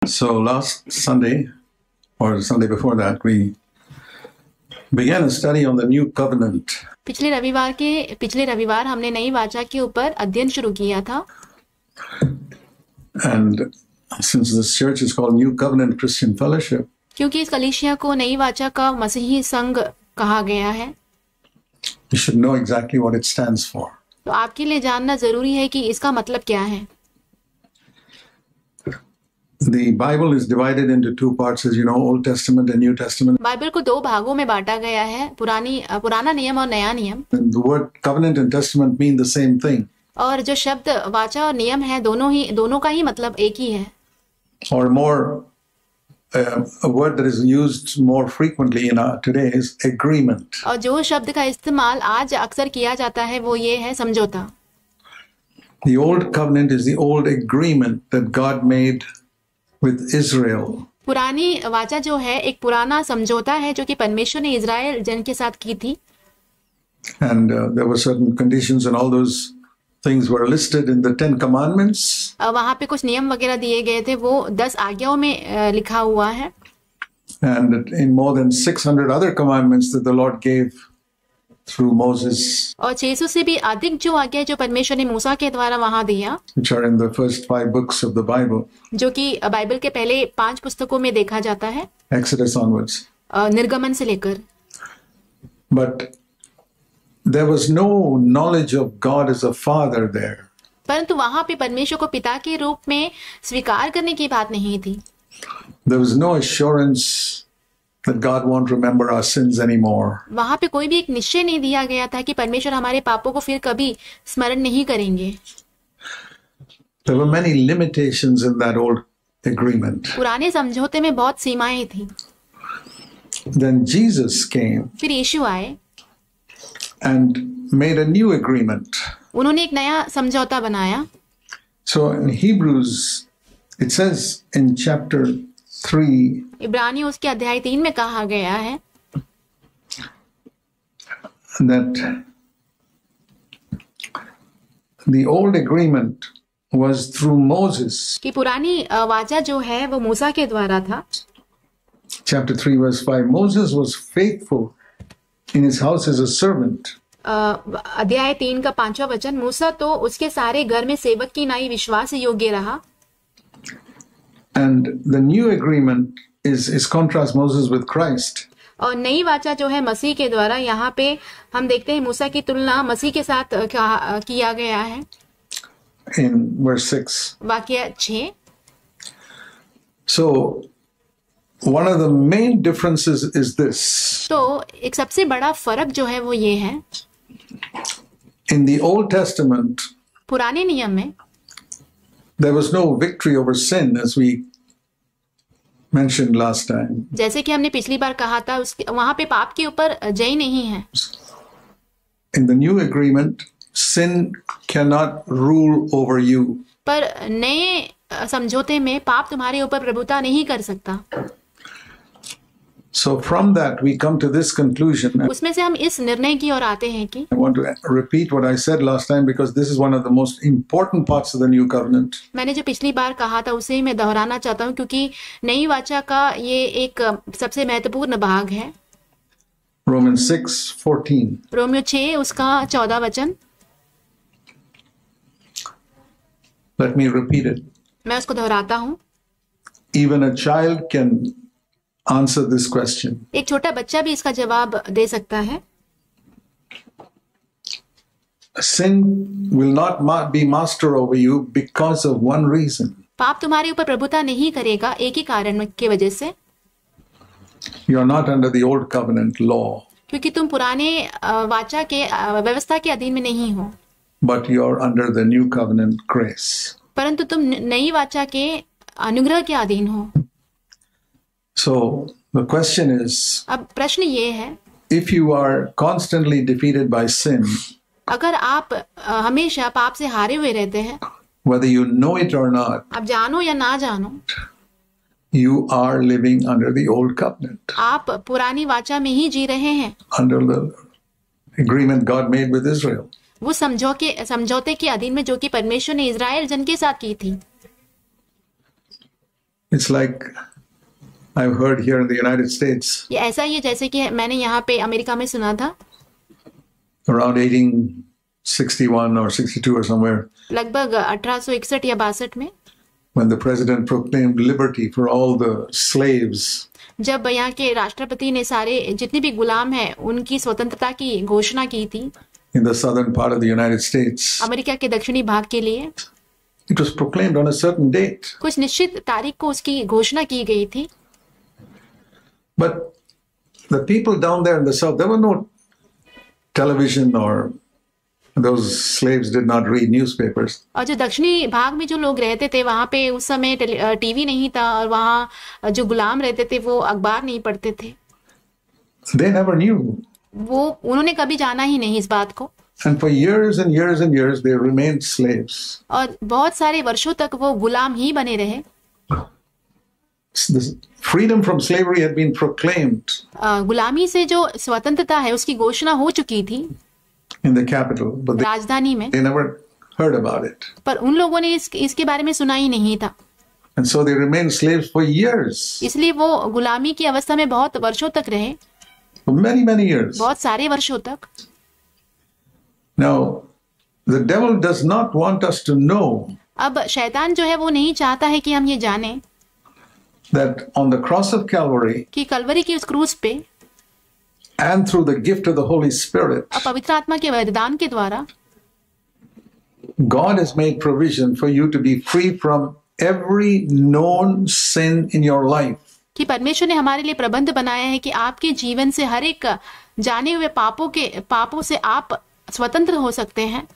So last Sunday, or Sunday before that, we began a study on the new covenant. पिछले रविवार हमने नई वाचा के ऊपर अध्ययन शुरू किया था. And since this church is called New Covenant Christian Fellowship, क्योंकि इस कलीसिया को नई वाचा का मसीही संघ कहा गया है, you should know exactly what it stands for. तो आपके लिए जानना जरूरी है कि इसका मतलब क्या है. The Bible is divided into two parts, as you know, Old Testament and New Testament. Bible को दो भागों में बांटा गया है, पुराना नियम और नया नियम. And the word covenant and testament mean the same thing. और जो शब्द वाचा और नियम है, दोनों का ही मतलब एक ही है. Or more, a word that is used more frequently in today is agreement. और जो शब्द का इस्तेमाल आज अक्सर किया जाता है वो ये है समझौता. The old covenant is the old agreement that God made with Israel. पुरानी वाचा जो है एक पुराना समझौता है जो कि परमेश्वर ने इजराइल जन के साथ की थी. And there were certain conditions and all those things were listed in the 10 commandments. वहाँ पे कुछ नियम वगैरह दिए गए थे, वो 10 आज्ञाओं में लिखा हुआ है. And in more than 600 other commandments that the Lord gave through Moses. और 600 से भी अधिक जो आज्ञा जो परमेश्वर ने मूसा के द्वारा वहाँ दिया, which are in the first 5 books of the Bible. जो कि बाइबल के पहले 5 पुस्तकों में देखा जाता है. Exodus onwards. निर्गमन से लेकर. But there was no knowledge of God as a father there. परंतु वहाँ पे परमेश्वर को पिता के रूप में स्वीकार करने की बात नहीं थी. There was no assurance that God won't remember our sins anymore. वहाँ पे कोई भी एक निश्चय नहीं दिया गया था कि परमेश्वर हमारे पापों को फिर कभी स्मरण नहीं करेंगे. There were many limitations in that old agreement. पुराने समझौते में बहुत सीमाएं थी. Then Jesus came फिर यीशु आए and made a new agreement. उन्होंने एक नया समझौता बनाया. So in Hebrews, it says in chapter 3, इब्रानी उसके अध्याय 3 में कहा गया है that the old agreement was through Moses. कि पुरानी वाचा जो है वो मूसा के द्वारा था. Chapter 3 verse 5, Moses was faithful in his house as a servant. अध्याय 3 का 5वां वचन, मूसा तो उसके सारे घर में सेवक की नाई विश्वास योग्य रहा. And the new agreement is contrast Moses with Christ. और नई वाचा जो है मसीह के द्वारा, यहाँ पे हम देखते हैं मूसा की तुलना मसीह के साथ किया गया है. In verse 6. वाक्य 6. So one of the main differences is this. तो एक सबसे बड़ा फर्क जो है वो ये है, in the Old Testament, पुराने नियम में there was no victory over sin, as we mentioned last time. जैसे कि हमने पिछली बार कहा था, वहां पे पाप के ऊपर जय नहीं है. In the new agreement, sin cannot rule over you. पर नए समझौते में पाप तुम्हारे ऊपर प्रभुता नहीं कर सकता. So from that we come to this conclusion. उसमें से हम इस निर्णय की ओर आते हैं कि I want to repeat what I said last time because this is one of the most important parts of the new covenant. मैंने जो पिछली बार कहा था उसे मैं दोहराना चाहता हूँ क्योंकि नई वाचा का ये एक सबसे महत्वपूर्ण भाग है. Romans 6:14. रोमियो 6 उसका 14 वचन. Let me repeat it. मैं उसको दोहराता हूँ. Even a child can answer this question. एक छोटा बच्चा भी इसका जवाब दे सकता है. Sin will not be master over you because of one reason. पाप तुम्हारे ऊपर प्रभुता नहीं करेगा एक ही कारण की वजह से. You are not under the old covenant law. क्योंकि तुम पुराने वाचा के व्यवस्था के अधीन में नहीं हो. But you are under the new covenant grace. परंतु तुम नई वाचा के अनुग्रह के अधीन हो. So the question is, अब प्रश्न ये है, if you are constantly defeated by sin, अगर आप हमेशा पाप से हारे हुए रहते हैं, whether you know it or not, आप जानो या ना जानो, you are living under the old covenant. आप पुरानी वाचा में ही जी रहे हैं. Under the agreement God made with Israel. वो समझौते के अधीन में जो कि परमेश्वर ने इजराइल जन के साथ की थी. It's like I've heard here in the United States ये ऐसा ही है जैसे कि मैंने यहाँ पे अमेरिका में सुना था, around 1861 or 62 or somewhere, लगभग 1861 या 62 में, when the president proclaimed liberty for all the slaves. जब यहाँ के राष्ट्रपति ने सारे जितने भी गुलाम हैं उनकी स्वतंत्रता की घोषणा की थी In the southern part of the United States, America के दक्षिणी भाग के लिए, it was proclaimed on a certain date. कुछ निश्चित तारीख को उसकी घोषणा की गई थी. But the people down there in the south, there were no television, or those slaves did not read newspapers. और जो दक्षिणी भाग में जो लोग रहते थे वहां पे उस समय टीवी नहीं था और वहाँ जो गुलाम रहते थे वो अखबार नहीं पढ़ते थे. They never knew. वो उन्होंने कभी जाना ही नहीं इस बात को. And for years and years and years, they remained slaves. और बहुत सारे वर्षों तक वो गुलाम ही बने रहे. This freedom from slavery had been proclaimed गुलामी से जो स्वतंत्रता है उसकी घोषणा हो चुकी थी in the capital, but राजधानी में, they never heard about it. पर उन लोगों ने इसके बारे में सुना ही नहीं था. And so they remained slaves for years, इसलिए वो गुलामी की अवस्था में बहुत वर्षों तक रहे, for many, many years. बहुत सारे वर्षों तक. Now, the devil does not want us to know अब शैतान जो है वो नहीं चाहता है कि हम ये जानें that on the cross of Calvary कि कलवरी की उस क्रूस पे and through the gift of the Holy Spirit, और पवित्र आत्मा के वरदान के द्वारा God has made provision for you to be free from every known sin in your life. कि परमेश्वर ने हमारे लिए प्रबंध बनाया है कि आपके जीवन से हर एक जाने हुए पापों से आप स्वतंत्र हो सकते हैं.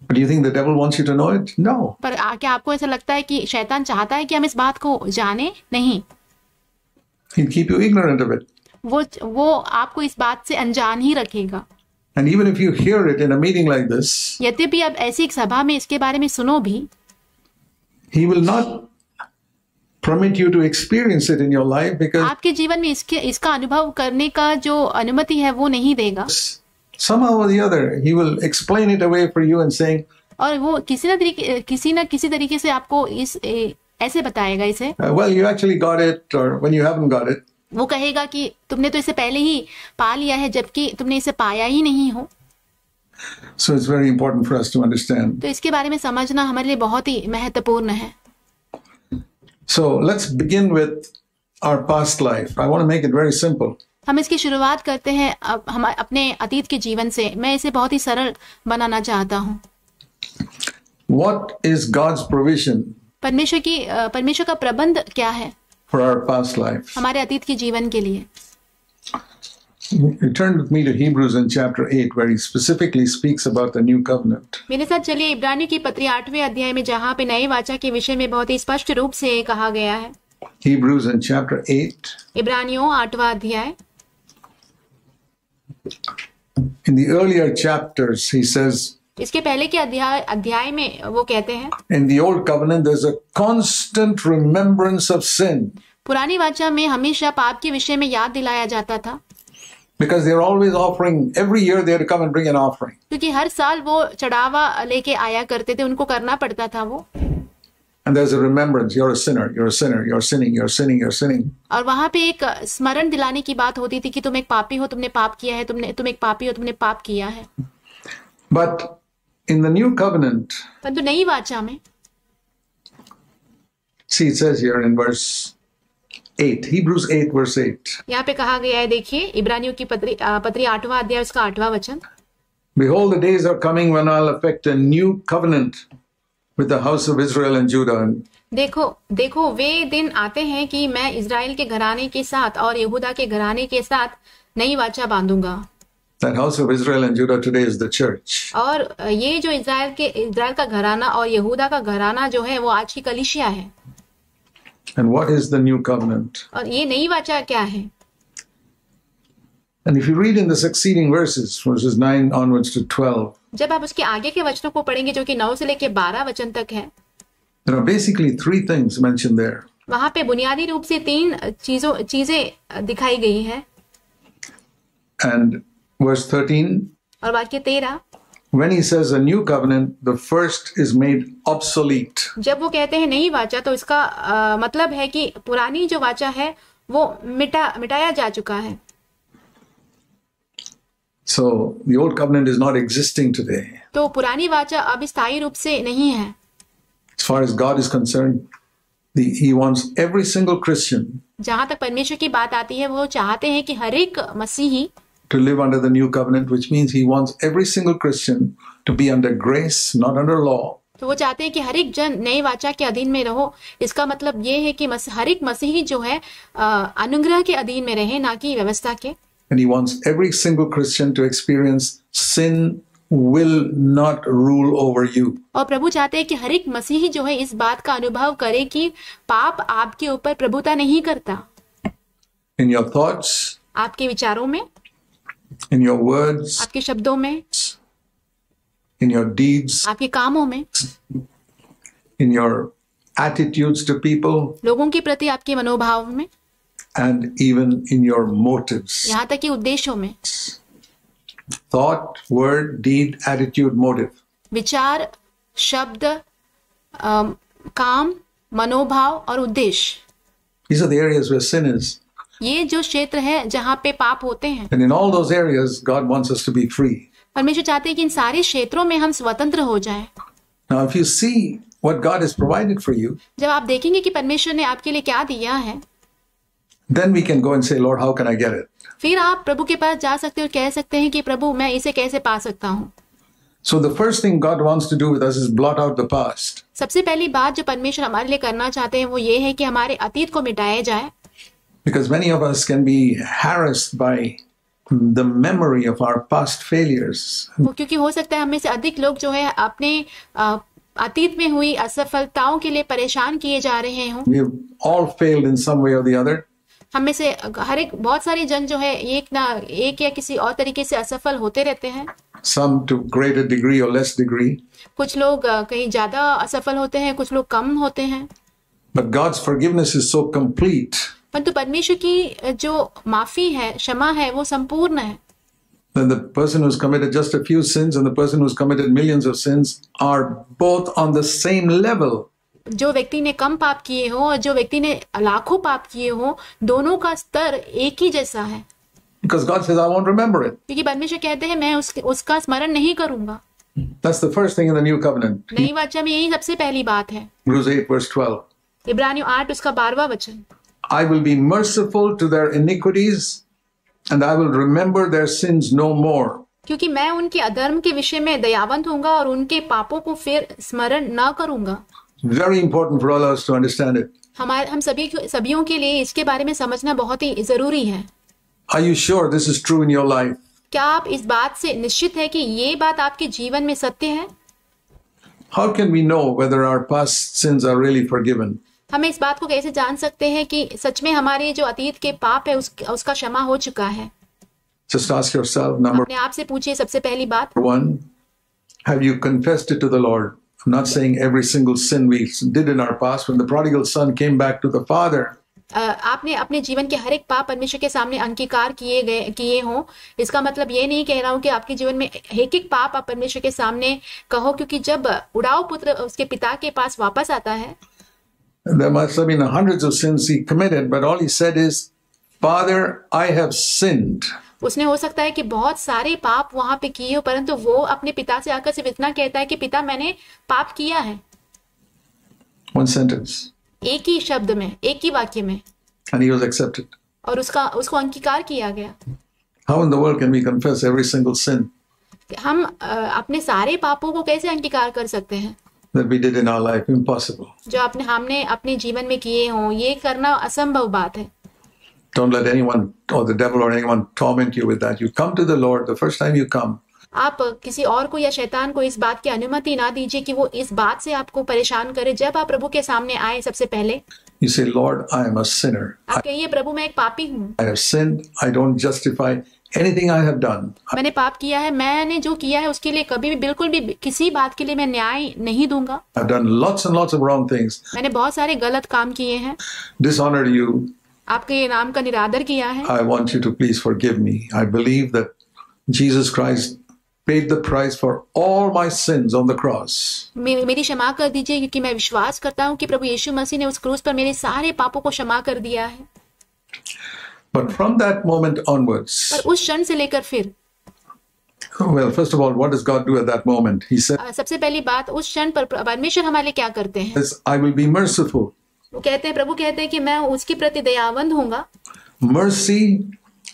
But do you think the devil wants you to know it? No. पर क्या आपको ऐसा लगता है कि शैतान चाहता है कि हम इस बात को जाने? नहीं. He'll keep you ignorant of it. वो आपको इस बात से अनजान ही रखेगा. And even if you hear it in a meeting like this, यद्यपि अब ऐसी एक सभा में इसके बारे में सुनो भी, he will not permit you to experience it in your life because आपके जीवन में इसका अनुभव करने का जो अनुमति है वो नहीं देगा. somehow or the other he will explain it away for you and saying, और वो किसी न किसी तरीके से आपको ऐसे बताएगा इसे. well, you actually got it, or when you haven't got it. वो कहेगा कि तुमने तो इसे पहले ही पा लिया है जबकि तुमने इसे पाया ही नहीं हो. So it's very important for us to understand. तो इसके बारे में समझना हमारे लिए बहुत ही महत्वपूर्ण है. So let's begin with our past life. I want to make it very simple. हम इसकी शुरुआत करते हैं हम अपने अतीत के जीवन से. मैं इसे बहुत ही सरल बनाना चाहता हूँ. What is God's provision परमेश्वर का प्रबंध क्या है for our past life? हमारे अतीत के जीवन के लिए? Turn with me to Hebrews in chapter 8, where he specifically speaks about the new covenant. मेरे साथ चलिए इब्रानियों की पत्री 8वें अध्याय में, जहाँ पे नए वाचा के विषय में बहुत ही स्पष्ट रूप से कहा गया है. Hebrews in chapter 8. इब्रानियों 8वां अध्याय. In the earlier chapters, he says, इसके पहले के अध्याय में वो कहते हैं, in the old covenant, there's a constant remembrance of sin. पुरानी वाचा में हमेशा पाप के विषय में याद दिलाया जाता था. Because they're always offering, every year they had to come and bring an offering. क्योंकि हर साल वो चढ़ावा लेके आया करते थे, उनको करना पड़ता था वो. And there's a remembrance, you're a sinner, you're a sinner, you're sinning, you're sinning, you're sinning. और वहां पे एक स्मरण दिलाने की बात होती थी कि तुम एक पापी हो, तुमने पाप किया है, तुम एक पापी हो, तुमने पाप किया है. But in the new covenant, परंतु नई वाचा में, see, it says here in verse 8, Hebrews 8 verse 8. यहाँ पे कहा गया है, देखिए इब्रानियों की पत्री 8वां अध्याय उसका 8वां वचन. Behold, the days are coming when I'll effect a new covenant with the house of Israel and Judah. देखो वे दिन आते हैं कि मैं इजराइल के घराने के साथ और यहूदा के घराने के साथ नई वाचा बांधूंगा. That house of Israel and Judah today is the church. और ये जो इजराइल का घराना और यहूदा का घराना जो है वो आज की कलीसिया है. And what is the new covenant? और ये नई वाचा क्या है? And if you read in the succeeding verses 9 onwards to 12, जब आप उसके आगे के वचनों को पढ़ेंगे जो कि 9 से लेकर 12 वचन तक है, there are basically 3 things mentioned there. वहां पे बुनियादी रूप से 3 चीजें दिखाई गई है. And verse 13, और वाक्य 13, when he says a new covenant, the first is made obsolete. जब वो कहते हैं नई वाचा तो इसका मतलब है कि पुरानी जो वाचा है वो मिटाया जा चुका है. So the old covenant is not existing today. तो पुरानी वाचा अब स्थायी रूप से नहीं है. As far as God is concerned, he wants every single Christian जहां तक परमेश्वर की बात आती है वो चाहते हैं कि हर एक मसीही to live under the new covenant, which means he wants every single Christian to be under grace, not under law. तो वो चाहते हैं कि हर एक जन नई वाचा के अधीन में रहो. इसका मतलब ये है कि हर एक मसीही जो है अनुग्रह के अधीन में रहे, ना कि व्यवस्था के. And he wants every single Christian to experience sin will not rule over you. और प्रभु चाहते हैं कि हर एक मसीही जो है इस बात का अनुभव करे कि पाप आपके ऊपर प्रभुता नहीं करता. In your thoughts, आपके विचारों में, in your words, आपके शब्दों में, in your deeds, आपके कामों में, in your attitudes to people, लोगों के प्रति आपके मनोभाव में, and even in your motives. यहाँ तक कि उद्देश्यों में. Thought, word, deed, attitude, motive. विचार, शब्द, काम, मनोभाव और उद्देश्य. These are the areas where sin is. ये जो क्षेत्र है जहाँ पे पाप होते हैं. And in all those areas, God wants us to be free. परमेश्वर चाहते हैं कि इन सारे क्षेत्रों में हम स्वतंत्र हो जाएं. Now, if you see what God has provided for you, जब आप देखेंगे कि परमेश्वर ने आपके लिए क्या दिया है, then we can go and say, Lord, how can I get it? फिर आप प्रभु के पास जा सकते हैं और कह सकते हैं कि प्रभु मैं इसे कैसे पा सकता हूँ. So the first thing God wants to do with us is blot out the past. सबसे पहली बात जो परमेश्वर हमारे लिए करना चाहते हैं वो ये है कि हमारे अतीत को मिटाया जाए. Because many of us can be harassed by the memory of our past failures. क्योंकि हो सकता है हम में से अधिक लोग जो है अपने अतीत में हुई असफलताओं के लिए परेशान किए जा रहे हों. We have all failed in some way or the other. हम में से हर एक बहुत सारे जन जो है एक या किसी और तरीके से असफल होते रहते हैं. Some to greater degree or less degree. कुछ लोग कहीं ज्यादा असफल होते हैं, कुछ लोग कम होते हैं. But God's forgiveness is so complete. परंतु परमेश्वर की जो माफी है, क्षमा है, वो संपूर्ण है. Then the person who's committed just a few sins and the person who's committed millions of sins are both on the same level. जो व्यक्ति ने कम पाप किए हो और जो व्यक्ति ने लाखों पाप किए हो, दोनों का स्तर एक ही जैसा है. Because God says, I won't remember it. क्योंकि परमेश्वर कहते हैं मैं उसका स्मरण नहीं करूंगा. That's the first thing in the new covenant. नई वाचा में यही सबसे पहली बात है. Hebrews 8 verse 12. इब्रानियों 8 उसका 12वां वचन. I will be merciful to their iniquities and I will remember their sins no more. क्योंकि मैं उनके अधर्म के विषय में दयावंत होऊंगा और उनके पापों को फिर स्मरण न करूंगा. Very important for all of us to understand it. हम सभियों के लिए इसके बारे में समझना बहुत ही जरूरी है. Are you sure this is true in your life? क्या आप इस बात से निश्चित है कि ये बात आपके जीवन में सत्य है? How can we know whether our past sins are really forgiven? हमें इस बात को कैसे जान सकते हैं कि सच में हमारे जो अतीत के पाप है उसका क्षमा हो चुका है? Just ask yourself, number अपने आप से पूछिए सबसे पहली बात. 1, have you confessed it to the Lord? I'm not saying every single sin we did in our past. When the prodigal son came back to the father, आपने अपने जीवन के हर एक पाप परमेश्वर के सामने अंगीकार किए हों. इसका मतलब ये नहीं कह रहा हूं कि आपके जीवन में एक एक पाप आप परमेश्वर के सामने कहो, क्योंकि जब उड़ाऊ पुत्र उसके पिता के पास वापस आता है, there must have been hundreds of sins he committed, but all he said is, Father, I have sinned. उसने हो सकता है कि बहुत सारे पाप वहां पे किए हो, परंतु वो अपने पिता से आकर सिर्फ इतना कहता है कि पिता मैंने पाप किया है. One sentence. एक ही शब्द में, एक ही वाक्य में. And he was accepted. और उसको अंगीकार किया गया. How in the world can we confess every single sin हम अपने सारे पापों को कैसे अंगीकार कर सकते हैं that we did in our life? Impossible. जो हमने अपने जीवन में किए हों, ये करना असंभव बात है. Don't let anyone or the devil or anyone torment you with that. You come to the Lord the first time you come. आप किसी और को या शैतान को इस बात की अनुमति ना दीजिए कि वो इस बात से आपको परेशान करे. जब आप प्रभु के सामने आए सबसे पहले You say, Lord, I am a sinner. आप कहिए प्रभु मैं एक पापी हूँ. I have sinned. I don't justify anything I have done. मैंने पाप किया है. मैंने जो किया है उसके लिए कभी भी बिल्कुल भी किसी बात के लिए मैं न्याय नहीं दूंगा. I've done lots and lots of wrong things. मैंने बहुत सारे गलत काम किए हैं. Dishonored you. आपके ये नाम का निरादर किया है. I want you to please forgive me. I believe that Jesus Christ paid the price for all my sins on the cross. मेरी क्षमा कर दीजिए, क्योंकि मैं विश्वास करता हूँ कि प्रभु यीशु मसीह ने उस क्रूस पर मेरे सारे पापों को क्षमा कर दिया है। But from that moment onwards, पर उस क्षण से लेकर फिर, well, first of all, what does God do at that moment? He said, सबसे पहली बात, उस क्षण पर परमेश्वर हमारे लिए क्या करते हैं? I will be merciful. वो कहते हैं, प्रभु कहते हैं कि मैं उसके प्रति दयावंद होऊंगा। Mercy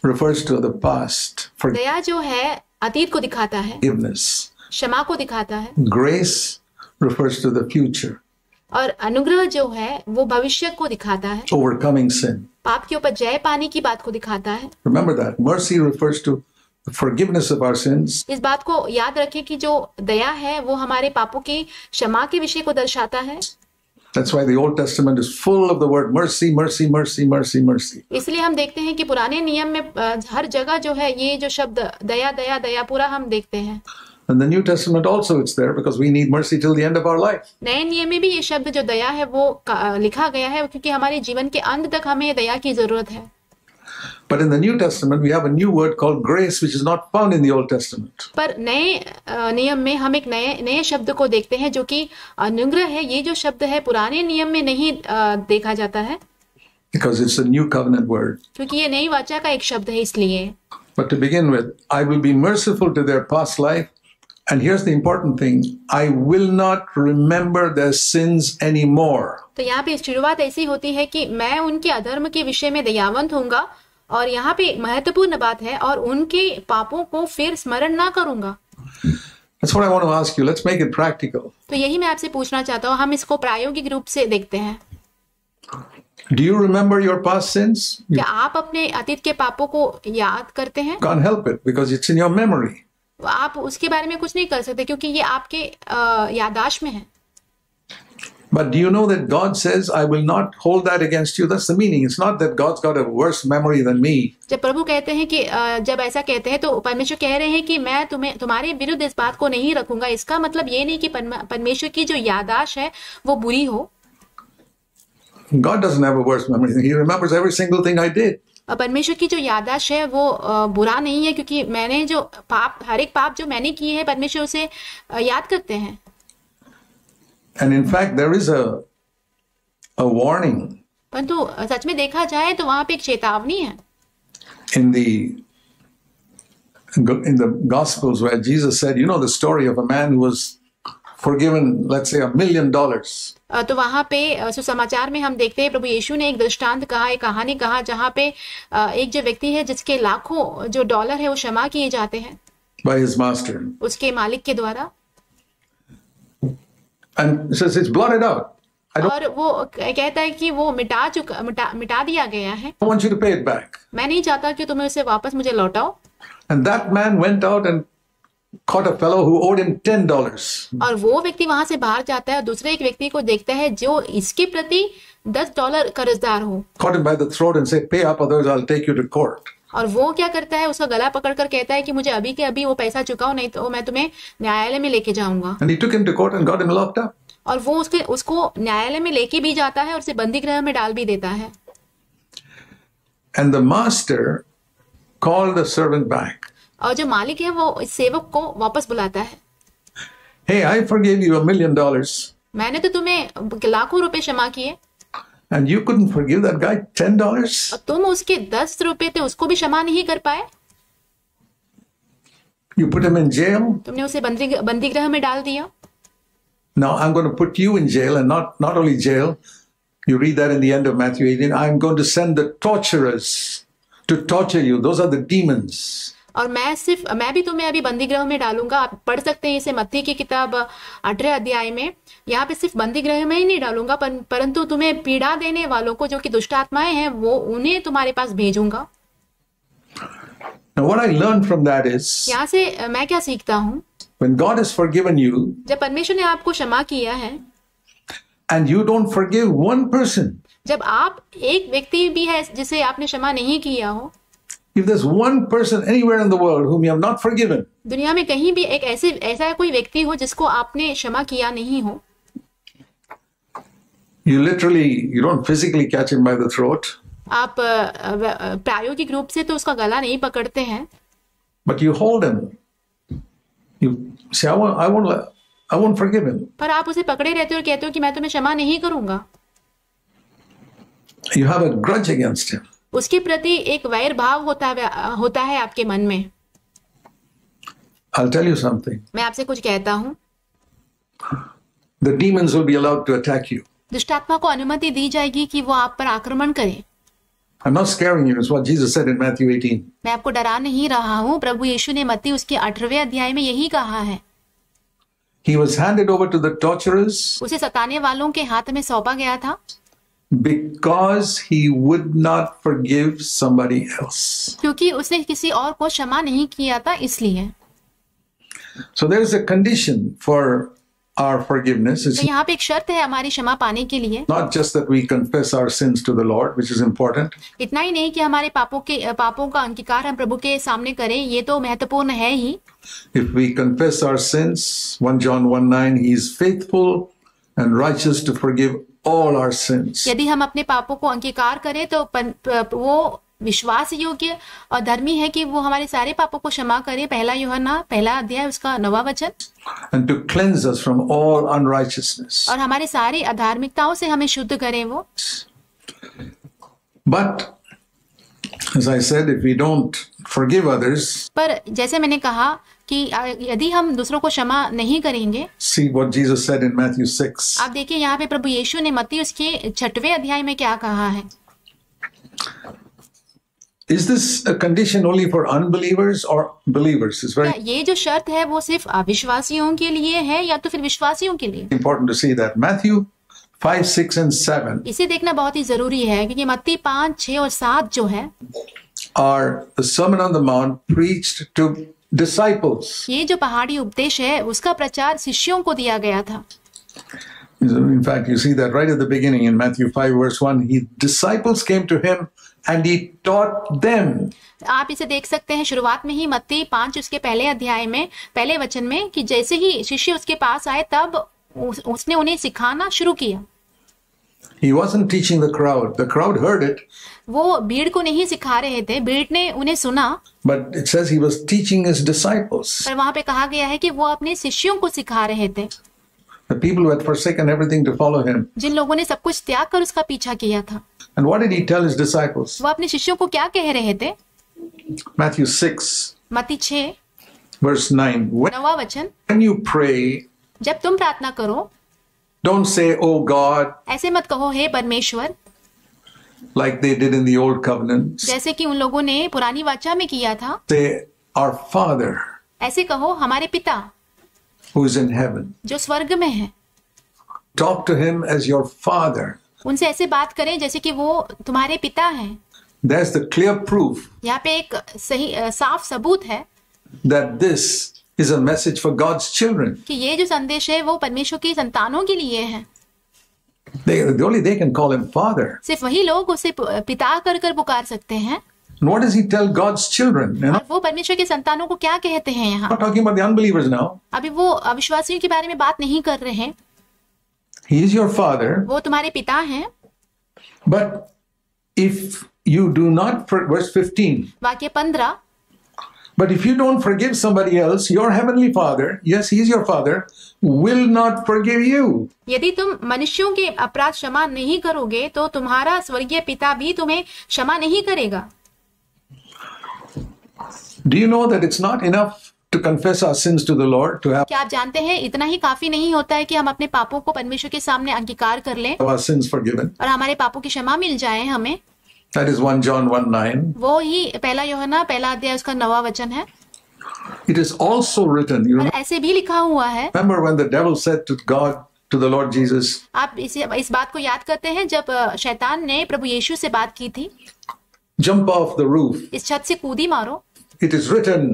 refers to the past, दया जो है अतीत को दिखाता है, forgiveness. क्षमा को दिखाता है। Grace refers to the future, और अनुग्रह जो है वो भविष्य को दिखाता है, overcoming sin. पाप के ऊपर जय पाने की बात को दिखाता है। Remember that. Mercy refers to the forgiveness of our sins. इस बात को याद रखें कि जो दया है वो हमारे पापों की क्षमा के विषय को दर्शाता है। That's why the Old Testament is full of the word mercy, mercy, mercy, mercy, mercy. इसलिए हम देखते हैं कि पुराने नियम में हर जगह जो है ये जो शब्द दया दया दया पूरा हम देखते हैं। And the New Testament also it's there because we need mercy till the end of our life. नए नियम में भी ये शब्द जो दया है वो लिखा गया है, क्योंकि हमारे जीवन के अंत तक हमें दया की जरूरत है। But in the New Testament we have a new word called grace which is not found in the Old Testament. पर नए नियम में हम एक नए शब्द को देखते हैं जो कि अनुग्रह है। ये जो शब्द है पुराने नियम में नहीं देखा जाता है, Because it's a new covenant word. क्योंकि ये नई वाचा का एक शब्द है इसलिए। But to begin with, I will be merciful to their past life. And here's the important thing, I will not remember their sins anymore. तो यहाँ पे शुरुआत ऐसी होती है कि मैं उनके अधर्म के विषय में दयावंत होऊंगा, और यहाँ पे महत्वपूर्ण बात है, और उनके पापों को फिर स्मरण ना करूंगा। That's what I want to ask you. Let's make it practical. तो यही मैं आपसे पूछना चाहता हूँ, हम इसको प्रायोगिक रूप से देखते हैं। Do you remember your past sins? You क्या आप अपने अतीत के पापों को याद करते हैं? can't help it because it's in your memory. आप उसके बारे में कुछ नहीं कर सकते क्योंकि ये आपके याददाश्त में है। But do you know that God says, I will not hold that against you? That's the meaning. It's not that God's got a worse memory than me. जब प्रभु कहते हैं कि जब ऐसा कहते हैं तो परमेश्वर कह रहे हैं कि मैं तुम्हारे विरुद्ध इस बात को नहीं रखूंगा। इसका मतलब ये नहीं कि परमेश्वर की जो याददाश्त है वो बुरी हो। God doesn't have a worse memory. He remembers every single thing I did. परमेश्वर की जो याददाश्त है वो बुरा नहीं है, क्योंकि मैंने जो हर एक पाप जो मैंने किए हैं परमेश्वर उसे याद करते हैं। And in fact, there is a warning परंतु सच में देखा जाए तो वहां पे एक चेतावनी है in the Gospels where Jesus said, you know the story of a man who was forgiven, let's say $1 million. तो वहां पे सुसमाचार में हम देखते हैं प्रभु यीशु ने एक दृष्टांत कहा, एक कहानी कहा, जहां पे एक जो व्यक्ति है जिसके लाखों जो डॉलर है वो क्षमा किए जाते हैं by his master. उसके मालिक के द्वारा। And says it's blotted out. और वो कहता है कि वो मिटा दिया गया है। I want you to pay it back. मैं नहीं चाहता कि तुम्हें उसे वापस मुझे लौटाओ। And that man went out and caught a fellow who owed him $10. और वो व्यक्ति वहां से बाहर जाता है और दूसरे एक व्यक्ति को देखता है जो इसके प्रति $10 कर्जदार हो। Caught him by the throat and said, pay up, otherwise I'll take you to court. और वो क्या करता है, उसका गला पकड़कर कहता है कि मुझे अभी के अभी वो पैसा चुकाओ, नहीं तो मैं तुम्हें न्यायालय में लेके जाऊंगा। And he took him to court and got him locked up. और वो उसको न्यायालय में लेके भी जाता है और उसे बंदी गृह में डाल भी देता है। And the master called the servant back. और जो मालिक है वो इस सेवक को वापस बुलाता है। Hey, I forgave you $1 million. मैंने तो तुम्हें लाखों रुपए क्षमा किए। And you couldn't forgive that guy $10? और तुम उसके 10 रुपए थे उसको भी क्षमा नहीं कर पाए। You put him in jail. तुमने उसे बंदी गृह में डाल दिया। Now I'm going to put you in jail, and not only jail. You read that in the end of Matthew 18. I'm going to send the torturers to torture you. Those are the demons. और मैं भी तुम्हें अभी बंदी गृह में डालूंगा। आप पढ़ सकते हैं इसे मत्ती की किताब 18 अध्याय में। यहाँ पे सिर्फ बंदी गृह में ही नहीं डालूंगा, परंतु तुम्हें पीड़ा देने वालों को जो कि दुष्ट आत्माएं हैं वो उन्हें तुम्हारे पास भेजूंगा। Now what I learned from that is, यहाँ से मैं क्या सीखता हूँ, when God has forgiven you, जब परमेश्वर ने आपको क्षमा किया है, and you don't forgive one person, जब आप एक व्यक्ति भी है जिसे आपने क्षमा नहीं किया हो, if there's one person anywhere in the world whom you have not forgiven, दुनिया में कहीं भी एक ऐसा कोई व्यक्ति हो जिसको आपने क्षमा किया नहीं हो, you don't physically catch him by the throat, आप प्रायोगिक रूप से तो उसका गला नहीं पकड़ते हैं, but you hold him You say, I won't forgive him. पर आप उसे पकड़े रहते हो और कहते हो कि मैं तुम्हें क्षमा नहीं करूंगा। You have a grudge against him. उसके प्रति एक वैर भाव होता है आपके मन में। I'll tell you something. मैं आपसे कुछ कहता हूँ, The demons will be allowed to attack you. दुष्टात्मा को अनुमति दी जाएगी कि वो आप पर आक्रमण करे। I'm not scaring you. It's what Jesus said in Matthew 18. मैं आपको डरा नहीं रहा हूँ। प्रभु यीशु ने मत्ती उसके 18वें अध्याय में यही कहा है। He was handed over to the torturers उसे सताने वालों के हाथ में सौंपा गया था because he would not forgive somebody else. क्योंकि उसने किसी और को क्षमा नहीं किया था, इसलिए। So there is a condition for our forgiveness. It's तो यहाँ पे एक शर्त है हमारी क्षमा पाने के लिए। not just that we confess our sins to the Lord, which is important, इतना ही नहीं कि हमारे पापों का अंगीकार हम प्रभु के सामने करें, ये तो महत्वपूर्ण है ही। if we confess our sins, 1 John 1:9, he is faithful and righteous to forgive all our sins. यदि हम अपने पापों को अंगीकार करें तो वो विश्वास योग्य और धर्मी है कि वो हमारे सारे पापों को क्षमा करे। 1 यूहन्ना 1 अध्याय उसका 9वां वचन। And to cleanse us from all unrighteousness. और हमारे सारी अधार्मिकताओं से हमें शुद्ध करें वो। But as I said, if we don't forgive others, पर जैसे मैंने कहा कि यदि हम दूसरों को क्षमा नहीं करेंगे, see what Jesus said in Matthew 6. आप देखिए यहाँ पे प्रभु यीशु ने मत्ती उसके 6वें अध्याय में क्या कहा है। Is this a condition only for unbelievers or believers? It's very ये जो शर्त है वो सिर्फ अविश्वासियों के लिए है या तो फिर विश्वासियों के लिए? important to see that. Matthew 5, 6, and 7 इसे देखना बहुत ही जरूरी है क्योंकि मत्ती 5, 6 और 7 जो है are the Sermon on the Mount preached to disciples. ये जो पहाड़ी उपदेश है उसका प्रचार शिष्यों को दिया गया था। In fact, you see that right at the beginning in Matthew 5, verse 1, disciples came to him and he taught them. आप इसे देख सकते हैं शुरुआत में ही मत्ती 5 उसके पहले अध्याय में पहले वचन में कि जैसे ही शिष्य उसके पास आए तब उसने उन्हें सिखाना शुरू किया। He wasn't teaching the crowd. The crowd heard it. वो भीड़ को नहीं सिखा रहे थे, भीड़ ने उन्हें सुना। But it says he was teaching his disciples. पर वहां पे कहा गया है कि वो अपने शिष्यों को सिखा रहे थे। The people who had forsaken everything to follow him. जिन लोगों ने सब कुछ त्याग कर उसका पीछा किया था। And what did he tell his disciples? वो अपने शिष्यों को क्या कह रहे थे? Matthew 6, मत्ती 6 verse 9. 9वां वचन, When you pray, जब तुम प्रार्थना करो don't say, "Oh God," ऐसे मत कहो हे परमेश्वर, like they did in the old covenant. जैसे कि उन लोगों ने पुरानी वाचा में किया था। Say, "Our Father ऐसे कहो हमारे पिता who is in heaven." जो स्वर्ग में है। Talk to him as your Father. उनसे ऐसे बात करें जैसे कि वो तुम्हारे पिता हैं। That's the clear proof यहाँ पे एक सही साफ सबूत है that this is a message for God's children. कि ये जो संदेश है वो परमेश्वर की संतानों के लिए है। Only they can call him Father. सिर्फ वही लोग उसे पिता कर पुकार सकते हैं। And what does he tell God's children? You know? और वो परमेश्वर के संतानों को क्या कहते हैं यहाँ? I'm not talking about the unbelievers now. अभी वो अविश्वासियों के बारे में बात नहीं कर रहे हैं। He is your Father. वो तुम्हारे पिता हैं। But if you do not, verse 15. वाक्य 15, But if you don't forgive somebody else, your heavenly Father, yes, he is your Father, will not forgive you. यदि तुम मनुष्यों के अपराध क्षमा नहीं करोगे तो तुम्हारा स्वर्गीय पिता भी तुम्हें क्षमा नहीं करेगा। Do you know that it's not enough to confess our sins to the Lord, to have क्या आप जानते हैं इतना ही काफी नहीं होता है कि हम अपने पापों को परमेश्वर के सामने अंगीकार कर लें our sins forgiven? और हमारे पापों की क्षमा मिल जाए हमें? That is 1 John 1:9. वो ही 1 यूहन्ना 1 अध्याय उसका 9वां वचन है। It is also written, you और ऐसे भी लिखा हुआ है। remember when the devil said to God, to the Lord Jesus, आप इस बात को याद करते हैं जब शैतान ने प्रभु यीशु से बात की थी, jump off the roof. इस छत से कूदी मारो। It is written.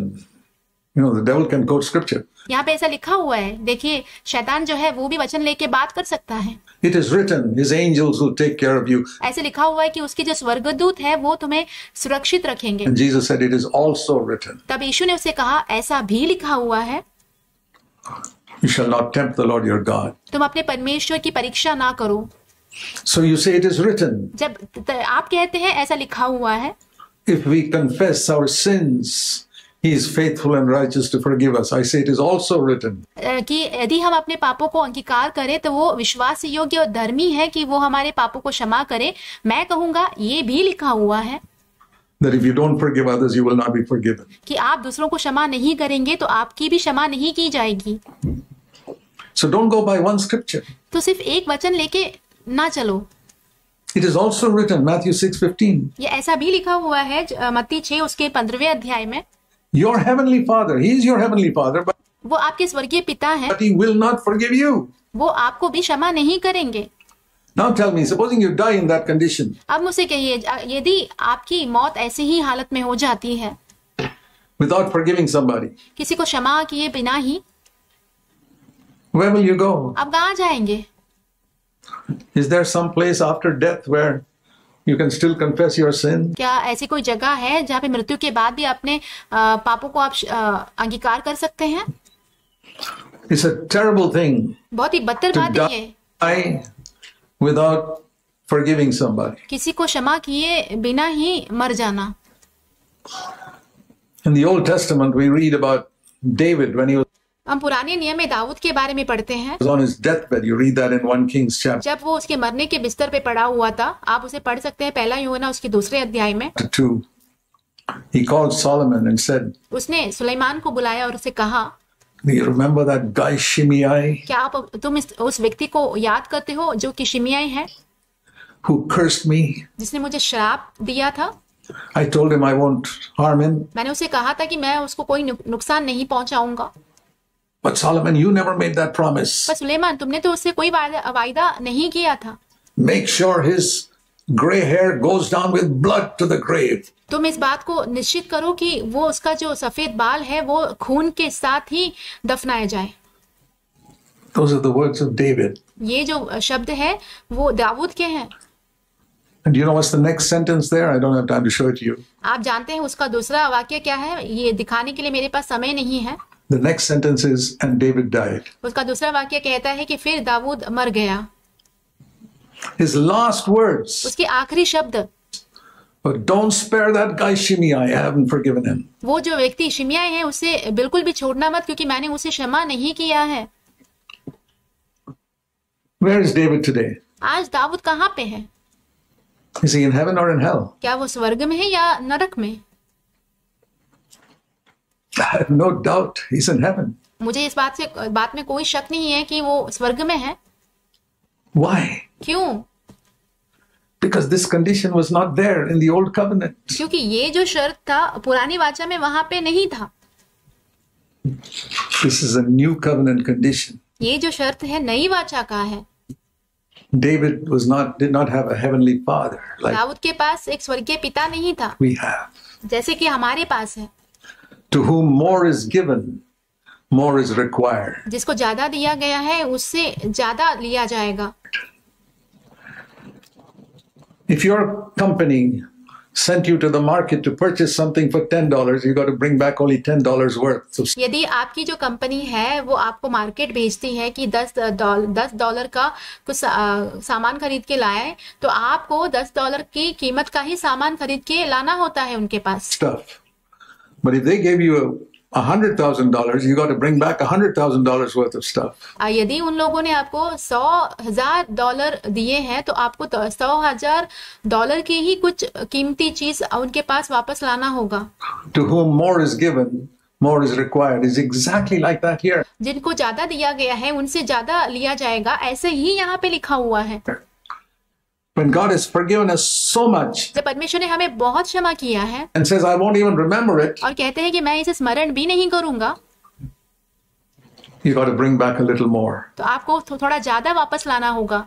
You know, the devil can quote scripture. यहाँ पे ऐसा लिखा हुआ है। देखिए शैतान जो है वो भी वचन लेके बात कर सकता है। It is written, his angels will take care of you. ऐसे लिखा हुआ है कि उसके जो स्वर्गदूत है वो तुम्हें सुरक्षित रखेंगे। And Jesus said, it is also written, तब यीशु ने उसे कहा ऐसा भी लिखा हुआ है, you shall not tempt the Lord your God. तुम अपने परमेश्वर की परीक्षा ना करो। So you say it is written. जब आप कहते हैं ऐसा लिखा हुआ है, If we confess our sins, He is faithful and righteous to forgive us. I say it is also written. कि यदि हम अपने पापों को अंगीकार करें तो वो विश्वास योग्य और धर्मी है कि वो हमारे पापों को क्षमा करे। मैं कहूंगा ये भी लिखा हुआ है That if you don't forgive others, you will not be forgiven. कि आप दूसरों को क्षमा नहीं करेंगे तो आपकी भी क्षमा नहीं की जाएगी। So don't go by one scripture. तो सिर्फ एक वचन लेके ना चलो। It is also written, Matthew 6:15. ये ऐसा भी लिखा हुआ है मत्ती 6 उसके 15वें अध्याय में। Your heavenly Father, He is your heavenly Father, वो आपके स्वर्गीय पिता हैं, but He will not forgive you. वो आपको भी क्षमा नहीं करेंगे। Now tell me, supposing you die in that condition, अब मुझसे कहिए, यदि आपकी मौत ऐसी ही हालत में हो जाती है, without forgiving somebody, किसी को क्षमा किए बिना ही, where will you go? आप कहाँ जाएंगे? Is there some place after death where you can still confess your sin? क्या ऐसी कोई जगह है जहाँ पे मृत्यु के बाद भी अपने पापों को आप अंगीकार कर सकते हैं? It's a terrible thing बहुत ही बदतर to बात है die without forgiving somebody. किसी को क्षमा किए बिना ही मर जाना। In the Old Testament, we read about David when he was हम पुराने नियम में दाऊद के बारे में पढ़ते हैं। on his deathbed. You read that in 1 Kings chapter जब वो उसके मरने के बिस्तर पे पड़ा हुआ था, आप उसे पढ़ सकते हैं पहला यूहन्ना उसके 2 अध्याय में। 2. He called Solomon and said, उसने सुलेमान को बुलाया और उसे कहा, "Do you remember that guy Shimei क्या तुम उस व्यक्ति को याद करते हो जो कि शिमियाई है, who cursed me? जिसने मुझे श्राप दिया था? I told him I won't harm him. मैंने उसे कहा था कि मैं उसको कोई नुकसान नहीं पहुंचाऊंगा। But Solomon, you never made that promise. पर सुलेमान, तुमने तो उससे कोई वायदा नहीं किया था। Make sure his gray hair goes down with blood to the grave." तुम इस बात को निश्चित करो कि वो उसका जो सफेद बाल है वो खून के साथ ही दफनाया जाए। Those are the words of David. ये जो शब्द है वो दाऊद के हैं। And do you know what's the next sentence there? I don't have time to show it to you. आप जानते हैं उसका दूसरा वाक्य क्या है? ये दिखाने के लिए मेरे पास समय नहीं है। The next sentence is, and David died. उसका दूसरा वाक्य कहता है कि फिर दाऊद मर गया। His last words, उसके आखिरी शब्द, but don't spare that guy Shimei. I haven't forgiven him. वो जो व्यक्ति शिमियाई है उसे बिल्कुल भी छोड़ना मत, क्योंकि मैंने उसे क्षमा नहीं किया है। Where is David today? आज दाऊद कहाँ पे है? Is he in heaven or in hell? क्या वो स्वर्ग में है या नरक में? I have no doubt he's in heaven. मुझे इस बात में कोई शक नहीं है कि वो स्वर्ग में है। Why? क्यों? Because this condition was not there in the old covenant. क्योंकि ये जो शर्त था पुरानी वाचा में वहां पे नहीं था। This is a new covenant condition. ये जो शर्त है नई वाचा का है। David did not have a heavenly father like Dawood के पास एक स्वर्गीय पिता नहीं था, we have. जैसे कि हमारे पास है। To whom more is given, more is required. जिसको ज्यादा दिया गया है उससे ज्यादा लिया जाएगा। If your company sent you to the market to purchase something for $10, you got to bring back only $10 worth. So यदि आपकी जो कंपनी है वो आपको मार्केट भेजती है कि $10 का कुछ सामान खरीद के लाए, तो आपको $10 की कीमत का ही सामान खरीद के लाना होता है उनके पास। stuff. But if they gave you $100,000, you got to bring back $100,000 worth of stuff. यदि उन लोगों ने आपको $100,000 दिए हैं तो आपको $100,000 की ही कुछ कीमती चीज उनके पास वापस लाना होगा। To whom more is given, more is required. Is exactly like that here. जिनको ज्यादा दिया गया है उनसे ज्यादा लिया जाएगा, ऐसे ही यहाँ पे लिखा हुआ है। When God has forgiven us so much जब परमेश्वर ने हमें बहुत क्षमा किया है and says, I won't even remember it, और कहते हैं कि मैं इसे स्मरण भी नहीं करूंगा, you got to bring back a little more. तो आपको थोड़ा ज्यादा वापस लाना होगा।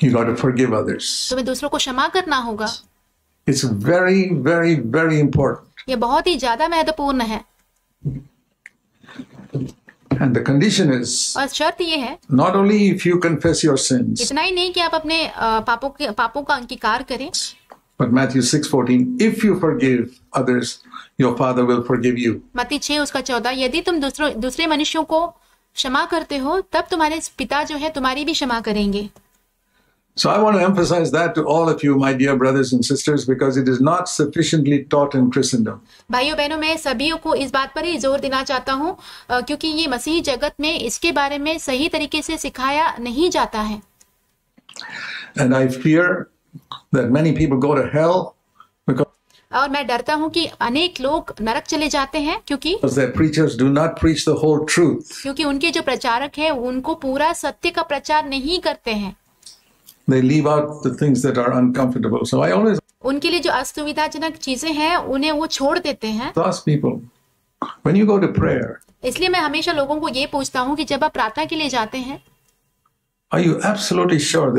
You got to forgive others. तुम्हें दूसरों को क्षमा करना होगा। It's very, very, very important. ये बहुत ही ज्यादा महत्वपूर्ण है। And the condition is और शर्त ये है, not only if you confess your sins, इतना ही नहीं कि आप अपने पापों का अंगीकार करें, but Matthew 6:14, if you forgive others, your Father will forgive you. मत्ती 6 उसका 14, यदि तुम दूसरे मनुष्यों को क्षमा करते हो तब तुम्हारे पिता जो है तुम्हारी भी क्षमा करेंगे। So I want to emphasize that to all of you, my dear brothers and sisters, because it is not sufficiently taught in Christendom. भाइयों बहनों, मैं सभी को इस बात पर ही जोर देना चाहता हूँ क्योंकि ये मसीही जगत में इसके बारे में सही तरीके से सिखाया नहीं जाता है. And I fear that many people go to hell because और मैं डरता हूँ कि अनेक लोग नरक चले जाते हैं क्योंकि their preachers do not preach the whole truth. क्योंकि उनके जो प्रचारक हैं उनको पूरा सत्य का प्रचार नहीं करते हैं. They leave out the things that are uncomfortable. So I always उनके लिए जो असुविधाजनक चीजें हैं उन्हें वो छोड़ देते हैं. ask people, when you go to prayer, इसलिए मैं हमेशा लोगों को ये पूछता हूँ कि जब आप प्रार्थना के लिए जाते हैं, are you absolutely sure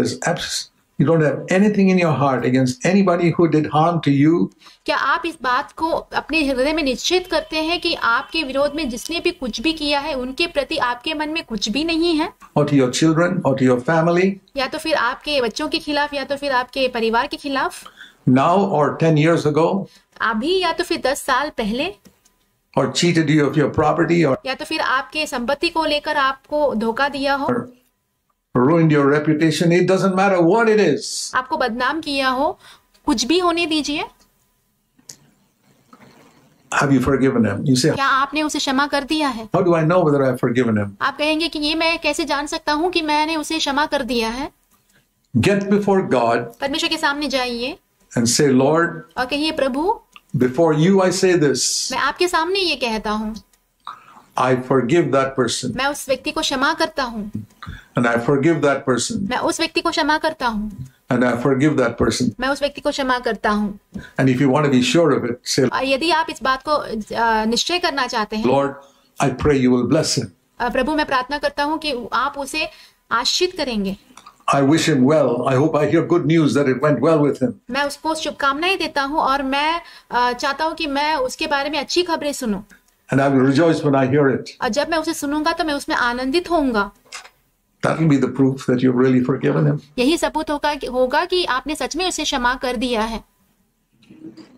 you don't have anything in your heart against anybody who did harm to you? क्या आप इस बात को अपने हृदय में निश्चित करते हैं कि आपके विरोध में जिसने भी कुछ भी किया है उनके प्रति आपके मन में कुछ भी नहीं है? Or to your children, or to your family? या तो फिर आपके बच्चों के खिलाफ या तो फिर आपके परिवार के खिलाफ. Now or 10 years ago? अभी या तो फिर 10 साल पहले. Or cheated you of your property? Or या तो फिर आपके संपत्ति को लेकर आपको धोखा दिया हो, ruined your reputation? It doesn't matter what it is. आपको बदनाम किया हो, कुछ भी होने दीजिए. Have you forgiven him? You say, क्या आपने उसे क्षमा कर दिया है? how do I know whether I've forgiven him? आप कहेंगे कि ये मैं कैसे जान सकता हूँ कि मैंने उसे क्षमा कर दिया है? Get before God परमेश्वर के सामने जाइए and say, Lord, और कहिए, प्रभु, before you I say this. मैं आपके सामने ये कहता हूँ, I forgive that person. मैं उस व्यक्ति को क्षमा करता हूँ. And I forgive that person. मैं उस व्यक्ति को क्षमा करता हूँ. And I forgive that person. मैं उस व्यक्ति को क्षमा करता हूँ. And if you want to be sure of it, say, यदि आप इस बात को निश्चय करना चाहते हैं, Lord, I pray you will bless him. प्रभु, मैं प्रार्थना करता हूँ कि आप उसे आशीषित करेंगे. I wish him well. I hope I hear good news that it went well with him. मैं उसको शुभकामनाएं देता हूँ और मैं चाहता हूँ कि मैं उसके बारे में अच्छी खबरें सुनूं. And I will rejoice when I hear it. और जब मैं उसे सुनूंगा तो मैं उसमें आनंदित होऊंगा. That will be the proof that you've really forgiven him. यही सबूत होगा कि आपने सच में उसे क्षमा कर दिया है.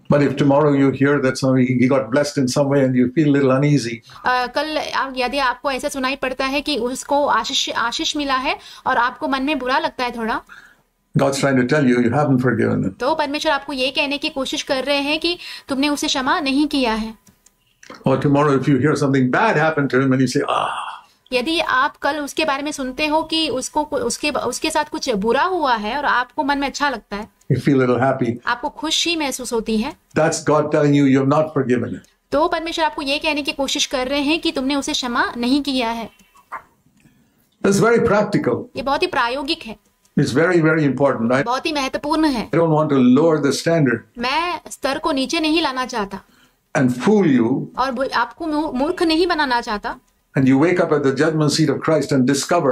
But if tomorrow you hear that he got blessed in some way and you feel a little uneasy, कल यदि आपको ऐसा सुनाई पड़ता है कि उसको आशीष मिला है और आपको मन में बुरा लगता है थोड़ा, God's trying to tell you haven't forgiven him. तो परमेश्वर आपको ये कहने की कोशिश कर रहे हैं कि तुमने उसे क्षमा नहीं किया है. Or tomorrow if you hear something bad happen to him and you say, यदि आप कल उसके बारे में सुनते हो कि उसके साथ कुछ बुरा हुआ है और आपको मन में अच्छा लगता है, you feel a little happy. आपको खुशी महसूस होती है, That's God telling you you've not forgiven him. तो परमेश्वर आपको ये कहने की कोशिश कर रहे हैं कि तुमने उसे क्षमा नहीं किया है. That's very practical. ये बहुत ही प्रायोगिक है. It's very, very important. I बहुत ही महत्वपूर्ण है. don't want to lower the standard मैं स्तर को नीचे नहीं लाना चाहता and fool you. और आपको मूर्ख नहीं बनाना चाहता. And you wake up at the judgment seat of Christ and discover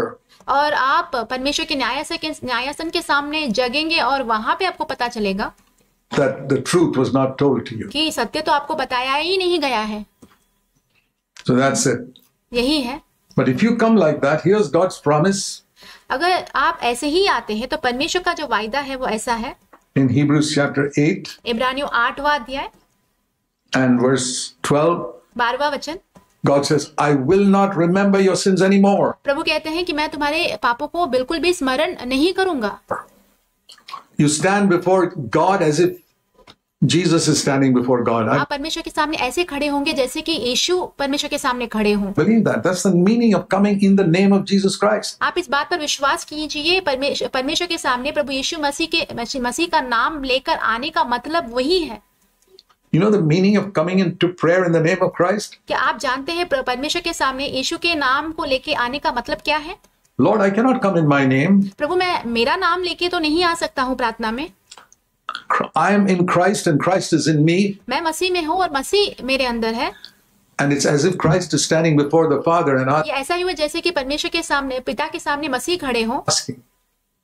और आप परमेश्वर के न्यायासन के सामने जगेंगे और वहां पे आपको पता चलेगा that the truth was not told to you. कि सत्य तो आपको बताया ही नहीं गया है. So that's it. यही है. But if you come like that, here's God's promise. अगर आप ऐसे ही आते हैं तो परमेश्वर का जो वायदा है वो ऐसा है. In Hebrews chapter 8 इब्रानियों 8वां अध्याय and verse 12, 12वां वचन, God says, I will not remember your sins anymore. प्रभु कहते हैं कि मैं तुम्हारे पापों को बिल्कुल भी स्मरण नहीं करूंगा. You stand before God as if Jesus is standing before God. I आप परमेश्वर के सामने ऐसे खड़े होंगे जैसे कि यीशु परमेश्वर के सामने खड़े हों. believe that. That's the meaning of coming in the name of Jesus Christ. आप इस बात पर विश्वास कीजिए. परमेश्वर के सामने प्रभु यीशु मसीह का नाम लेकर आने का मतलब वही है. You know the meaning of coming into prayer in the name of Christ? क्या आप जानते हैं परमेश्वर के सामने यीशु के नाम को लेके आने का मतलब क्या है? Lord, I cannot come in my name. प्रभु, मैं मेरा नाम लेके तो नहीं आ सकता हूँ प्रार्थना में. I am in Christ and Christ is in me. मैं मसीह में हूँ और मसीह मेरे अंदर है. And it's as if Christ is standing before the Father and ये ऐसा ही हुआ जैसे कि परमेश्वर के सामने, पिता के सामने मसीह खड़े हों asking.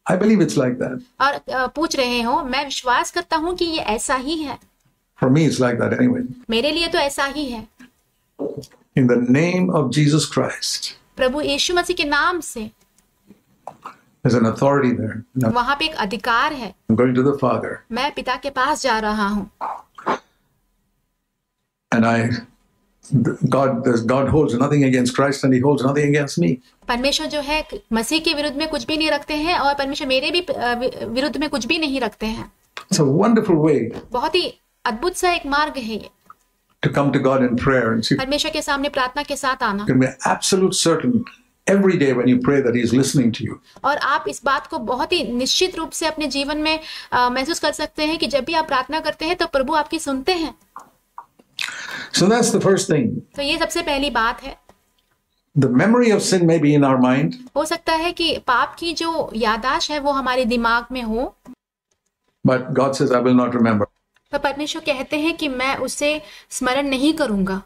I believe it's like that. और पूछ रहे हो. मैं विश्वास करता हूँ कि ये ऐसा ही है. For me, it's like that anyway. मेरे लिए तो ऐसा ही है. In the name of Jesus Christ. प्रभु यीशु मसीह के नाम से. There's an authority there. Now, वहां पे एक अधिकार है. I'm going to the Father. मैं पिता के पास जा रहा हूँ. And I God holds nothing against Christ and he holds nothing against me. परमेश्वर जो है मसीह के विरुद्ध में कुछ भी नहीं रखते हैं और परमेश्वर मेरे भी विरुद्ध में कुछ भी नहीं रखते हैं. It's a wonderful way बहुत ही अद्भुत सा एक मार्ग है ये, to come to God in prayer and see. परमेश्वर के सामने प्रार्थना के साथ आना. You can be absolute certain every day when you pray that he is listening to you. और आप इस बात को बहुत ही निश्चित रूप से अपने जीवन में महसूस कर सकते हैं कि जब भी आप प्रार्थना करते हैं तो प्रभु आपकी सुनते हैं. So that's the first thing. तो ये सबसे पहली बात है. The memory of sin may be in our mind, हो सकता है कि पाप की जो याददाश्त है वो हमारे दिमाग में हो, but God says, I will not remember. पर परमेश्वर कहते हैं कि मैं उसे स्मरण नहीं करूंगा.